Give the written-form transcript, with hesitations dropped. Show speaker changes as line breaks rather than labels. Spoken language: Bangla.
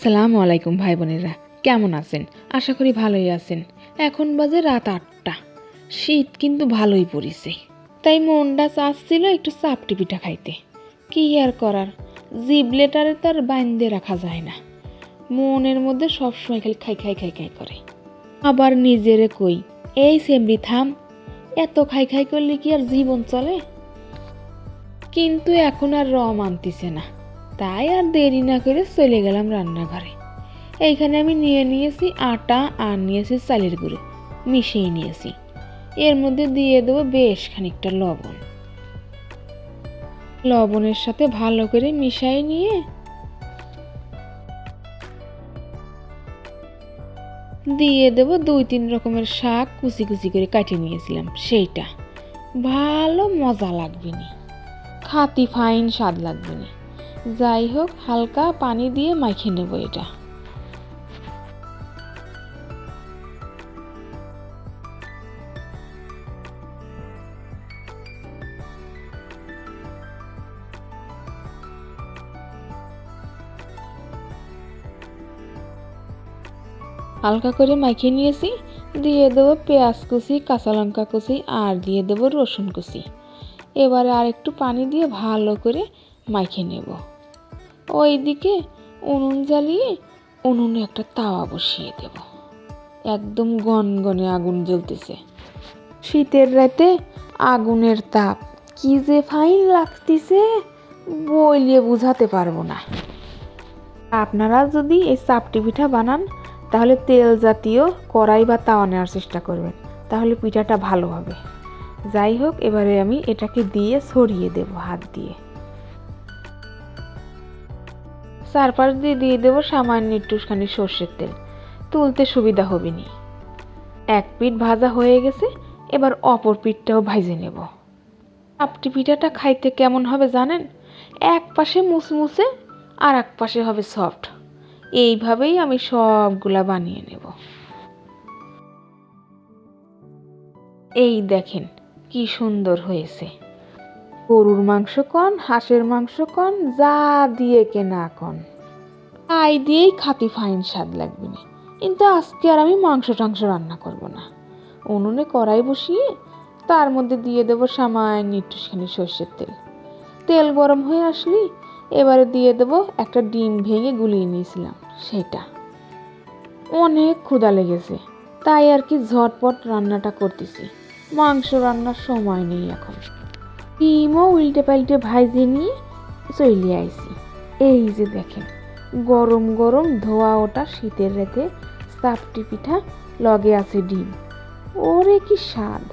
আসসালামু আলাইকুম ভাই বোনেরা, কেমন আছেন? আশা করি ভালোই আছেন। এখন বাজে রাত ৮টা। শীত কিন্তু ভালোই পড়েছে, তাই মনটা চাচ্ছিল একটু চাপটি পিঠা খাইতে। কি আর করার, জিবলেটারে তো আর বাইন্ধে রাখা যায় না। মনের মধ্যে সবসময় খালি খাই খাই খাই খাই করে। আবার নিজেরে কই, এই সেমরি থাম, এত খাই খাই করলে কি আর জীবন চলে? কিন্তু এখন আর মানতিছে না, তাই আর দেরি না করে চলে গেলাম রান্নাঘরে। এইখানে আমি নিয়েছি আটা আর নিয়েছি চালের গুঁড়ো, মিশিয়ে নিয়েছি। এর মধ্যে দিয়ে দেবো বেশ খানিকটা লবণ। লবণের সাথে ভালো করে মিশিয়ে নিয়ে দিয়ে দেবো ২-৩ রকমের শাক কুচি কুচি করে কাটিয়ে নিয়েছিলাম, সেইটা। ভালো মজা লাগবে না, খাতি ফাইন স্বাদ লাগবে না। যাই হোক, হালকা পানি দিয়ে মাখিয়ে নেবো এটা। হালকা করে মাখিয়ে নিয়েছি। দিয়ে দেবো পেঁয়াজ কুচি, কাঁচা লঙ্কা কুচি আর দিয়ে দেবো রসুন কুচি। এবারে আর একটু পানি দিয়ে ভালো করে মাখিয়ে নেব। ওইদিকে উনুন জ্বালিয়ে উনুনে একটা তাওয়া বসিয়ে দেব। একদম গনগনে আগুন জ্বলতেছে। শীতের রাতে আগুনের তাপ কি যে ফাইন লাগতেছে, বইলে বুঝাতে পারবো না। আপনারা যদি এই চাপটি পিঠা বানান, তাহলে তেল জাতীয় কড়াই বা তাওয়া নেওয়ার চেষ্টা করবেন, তাহলে পিঠাটা ভালো হবে। যাই হোক, এবারে আমি এটাকে দিয়ে ছড়িয়ে দেব হাত দিয়ে। চারপাশ দিয়ে দিয়ে দেবো সামান্য একটুখানি সর্ষের তেল, তুলতে সুবিধা হবে নি। এক পিঠ ভাজা হয়ে গেছে, এবার অপর পিঠটাও ভাজে নেব। চাপটি পিঠাটা খাইতে কেমন হবে জানেন? এক পাশে মুচমুচে আর এক পাশে হবে সফট। এইভাবেই আমি সবগুলা বানিয়ে নেব। এই দেখেন কি সুন্দর হয়েছে। গরুর মাংস কন, হাঁসের মাংস কন, যা দিয়ে কেনা কন, তাই দিয়েই খাতি ফাইন স্বাদ লাগবে না। কিন্তু আজকে আর আমি মাংস টাংস রান্না করব না। উনুনে কড়াই বসিয়ে তার মধ্যে দিয়ে দেবো সামান্য একটুখানি সর্ষের তেল। তেল গরম হয়ে আসলি এবারে দিয়ে দেবো একটা ডিম ভেঙে গুলিয়ে নিয়েছিলাম, সেটা। অনেক ক্ষুধা লেগেছে, তাই আর কি ঝটপট রান্নাটা করতেছি। মাংস রান্নার সময় নেই এখন। ডিমও উল্টে পাল্টে ভাইজে নিয়ে চলে আইছি। এই যে দেখেন, গরম গরম ধোয়া ওটা শীতের রাতে চাপটি পিঠা, লগে আছে ডিম। ওরে কি স্বাদ!